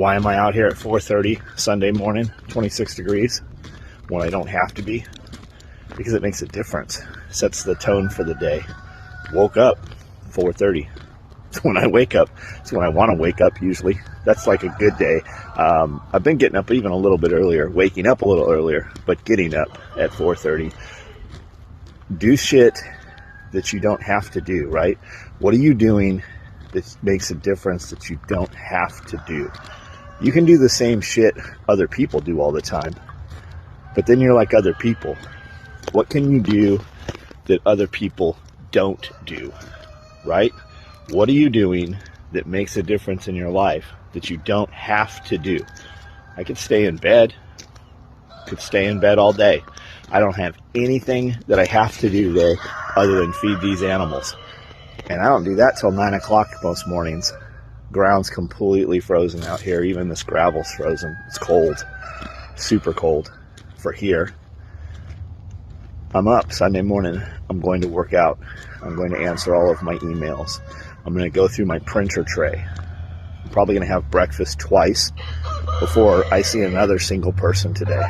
Why am I out here at 4:30 Sunday morning, 26 degrees, when I don't have to be? Because it makes a difference. Sets the tone for the day. Woke up 4:30. It's when I wake up. It's when I want to wake up usually. That's like a good day. I've been getting up even a little bit earlier, waking up a little earlier, but getting up at 4:30. Do shit that you don't have to do, right? What are you doing that makes a difference that you don't have to do? You can do the same shit other people do all the time, but then you're like other people. What can you do that other people don't do, right? What are you doing that makes a difference in your life that you don't have to do? I could stay in bed. Could stay in bed all day. I don't have anything that I have to do today other than feed these animals. And I don't do that till 9 o'clock most mornings. Ground's completely frozen out here. Even this gravel's frozen. It's cold. Super cold for here. I'm up Sunday morning. I'm going to work out. I'm going to answer all of my emails. I'm going to go through my printer tray. I'm probably going to have breakfast twice before I see another single person today.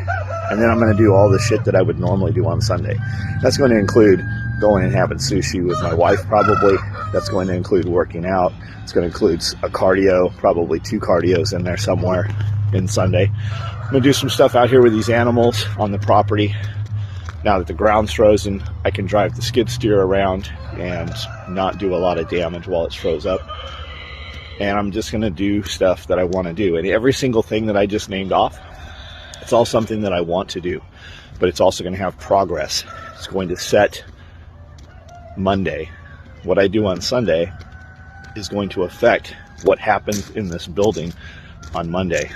And then I'm going to do all the shit that I would normally do on Sunday. That's going to include going and having sushi with my wife probably. That's going to include working out. It's going to include a cardio, probably 2 cardios in there somewhere in Sunday. I'm going to do some stuff out here with these animals on the property. Now that the ground's frozen, I can drive the skid steer around and not do a lot of damage while it's froze up. And I'm just going to do stuff that I want to do. And every single thing that I just named off, it's all something that I want to do. But it's also going to have progress. It's going to set Monday. What I do on Sunday is going to affect what happens in this building on Monday,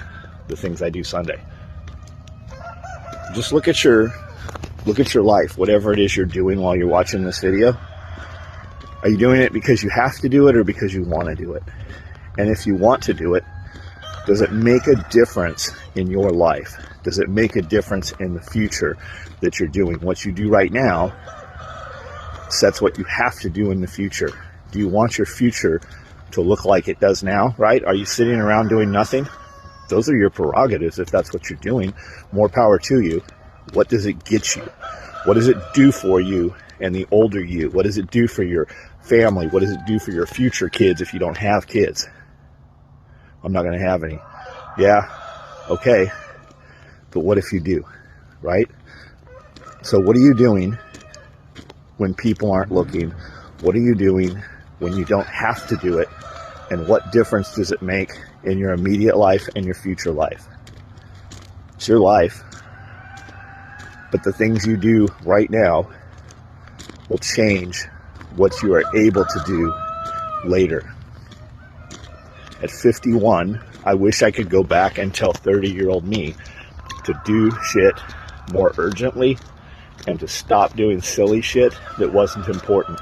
the things I do Sunday. Just look at your life, whatever it is you're doing while you're watching this video. Are you doing it because you have to do it or because you want to do it? And if you want to do it, does it make a difference in your life? Does it make a difference in the future that you're doing? What you do right now sets what you have to do in the future. Do you want your future to look like it does now, right? Are you sitting around doing nothing? Those are your prerogatives if that's what you're doing. More power to you. What does it get you? What does it do for you and the older you? What does it do for your family? What does it do for your future kids if you don't have kids? I'm not going to have any. Yeah, okay. But what if you do, right? So what are you doing when people aren't looking? What are you doing when you don't have to do it? And what difference does it make in your immediate life and your future life? It's your life. But the things you do right now will change what you are able to do later. At 51, I wish I could go back and tell 30-year-old me to do shit more urgently and to stop doing silly shit that wasn't important.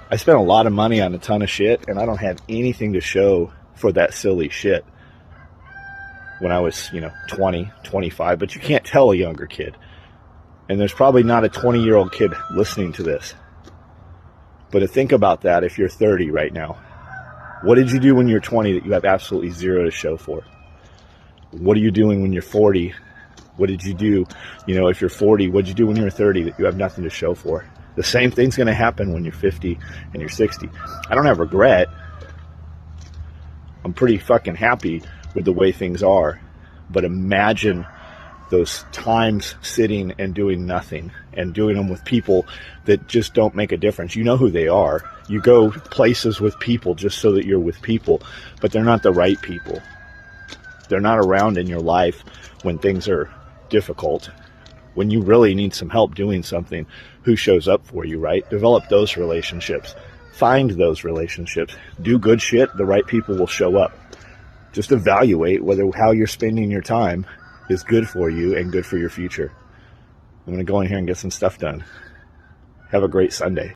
I spent a lot of money on a ton of shit, and I don't have anything to show for that silly shit when I was, 20, 25, but you can't tell a younger kid. And there's probably not a 20-year-old kid listening to this. But to think about that if you're 30 right now. What did you do when you're 20 that you have absolutely zero to show for? What are you doing when you're 40? What did you do, if you're 40, what did you do when you're 30 that you have nothing to show for? The same thing's going to happen when you're 50 and you're 60. I don't have regret. I'm pretty fucking happy with the way things are. But imagine those times sitting and doing nothing and doing them with people that just don't make a difference. You know who they are. You go places with people just so that you're with people, but they're not the right people. They're not around in your life when things are difficult. When you really need some help doing something, who shows up for you, right? Develop those relationships. Find those relationships. Do good shit, the right people will show up. Just evaluate whether how you're spending your time is good for you and good for your future. I'm going to go in here and get some stuff done. Have a great Sunday.